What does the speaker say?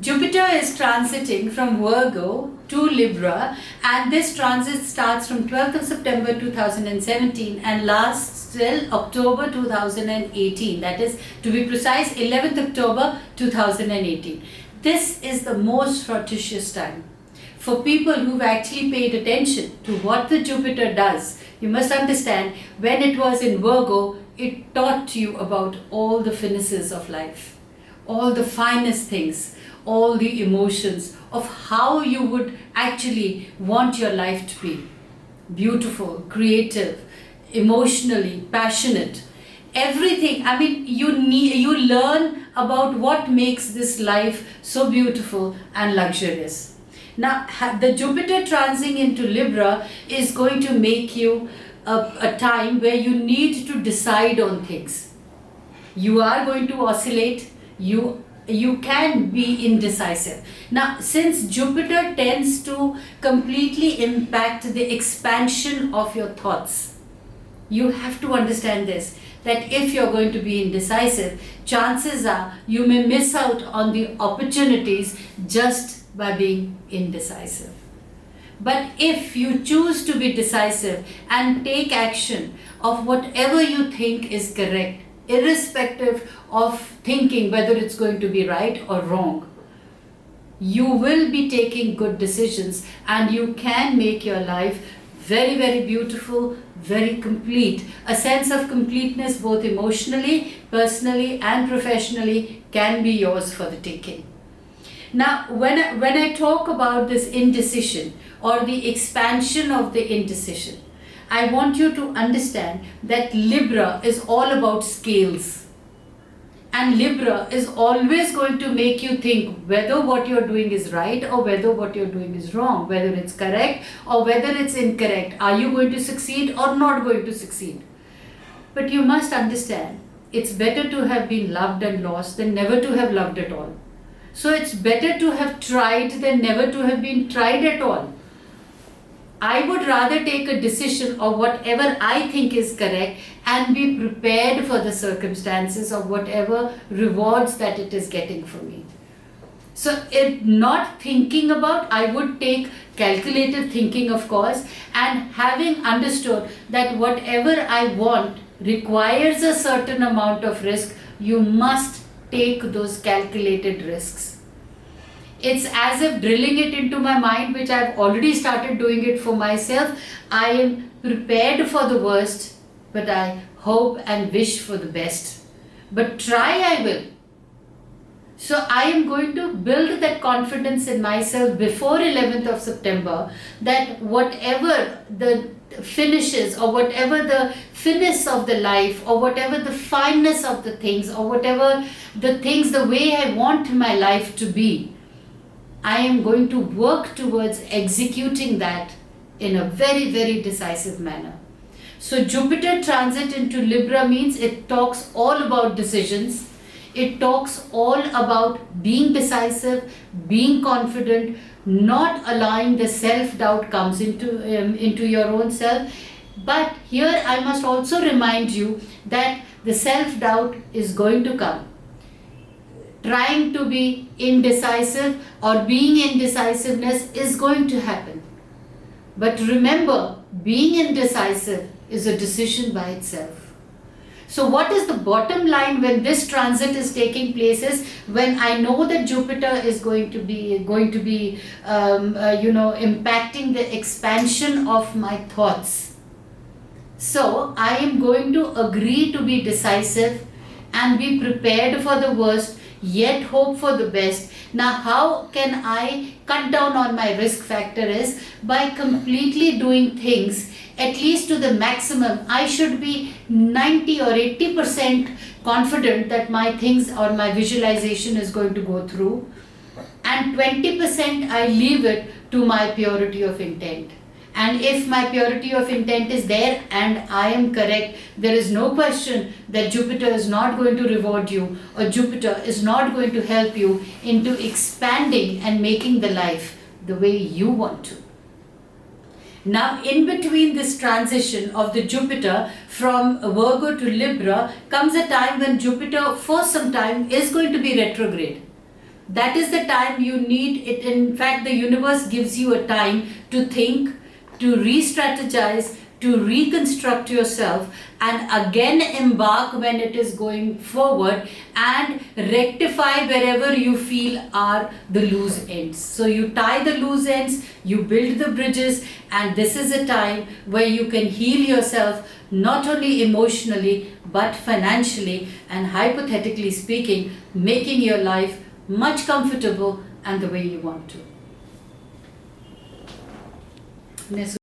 Jupiter is transiting from Virgo to Libra, and this transit starts from 12th of September 2017 and lasts till October 2018. That is, to be precise, 11th October 2018. This is the most fortuitous time. For people who've actually paid attention to what the Jupiter does, you must understand, when it was in Virgo, it taught you about all the finesses of life, all the finest things, all the emotions of how you would actually want your life to be. Beautiful, creative, emotionally passionate, everything. I mean, you learn about what makes this life so beautiful and luxurious. Now, the Jupiter transiting into Libra is going to make you a time where you need to decide on things. You are going to oscillate. You can be indecisive. Now, since Jupiter tends to completely impact the expansion of your thoughts, you have to understand this, that if you're going to be indecisive, chances are you may miss out on the opportunities just by being indecisive. But if you choose to be decisive and take action of whatever you think is correct, irrespective of thinking whether it's going to be right or wrong, you will be taking good decisions and you can make your life very, very beautiful, very complete. A sense of completeness, both emotionally, personally, and professionally, can be yours for the taking. Now, when I talk about this indecision or the expansion of the indecision, I want you to understand that Libra is all about scales. And Libra is always going to make you think whether what you're doing is right or whether what you're doing is wrong, whether it's correct or whether it's incorrect. Are you going to succeed or not going to succeed? But you must understand, it's better to have been loved and lost than never to have loved at all. So it's better to have tried than never to have been tried at all. I would rather take a decision of whatever I think is correct and be prepared for the circumstances of whatever rewards that it is getting for me. So not thinking about, I would take calculative thinking, of course, and having understood that whatever I want requires a certain amount of risk, you must take those calculated risks. It's as if drilling it into my mind, which I've already started doing it for myself. I am prepared for the worst, but I hope and wish for the best. But try I will. So I am going to build that confidence in myself before 11th of September that whatever the finishes or whatever the finesse of the life or whatever the fineness of the things or whatever the things, the way I want my life to be, I am going to work towards executing that in a very, very decisive manner. So Jupiter transit into Libra means it talks all about decisions. It talks all about being decisive, being confident, not allowing the self-doubt comes into your own self. But here I must also remind you that the self-doubt is going to come. Trying to be indecisive or being indecisiveness is going to happen. But remember, being indecisive is a decision by itself. So what is the bottom line when this transit is taking place is when I know that Jupiter is going to be impacting the expansion of my thoughts. So I am going to agree to be decisive and be prepared for the worst, yet hope for the best. Now, how can I cut down on my risk factor is by completely doing things at least to the maximum. I should be 90 or 80% confident that my things or my visualization is going to go through, and 20% I leave it to my purity of intent. And if my purity of intent is there and I am correct, there is no question that Jupiter is not going to reward you or Jupiter is not going to help you into expanding and making the life the way you want to. Now, in between this transition of the Jupiter from Virgo to Libra comes a time when Jupiter for some time is going to be retrograde. That is the time you need it. In fact, the universe gives you a time to think, to re-strategize, to reconstruct yourself, and again embark when it is going forward, and rectify wherever you feel are the loose ends. So you tie the loose ends, you build the bridges, and this is a time where you can heal yourself, not only emotionally but financially, and hypothetically speaking, making your life much comfortable and the way you want to.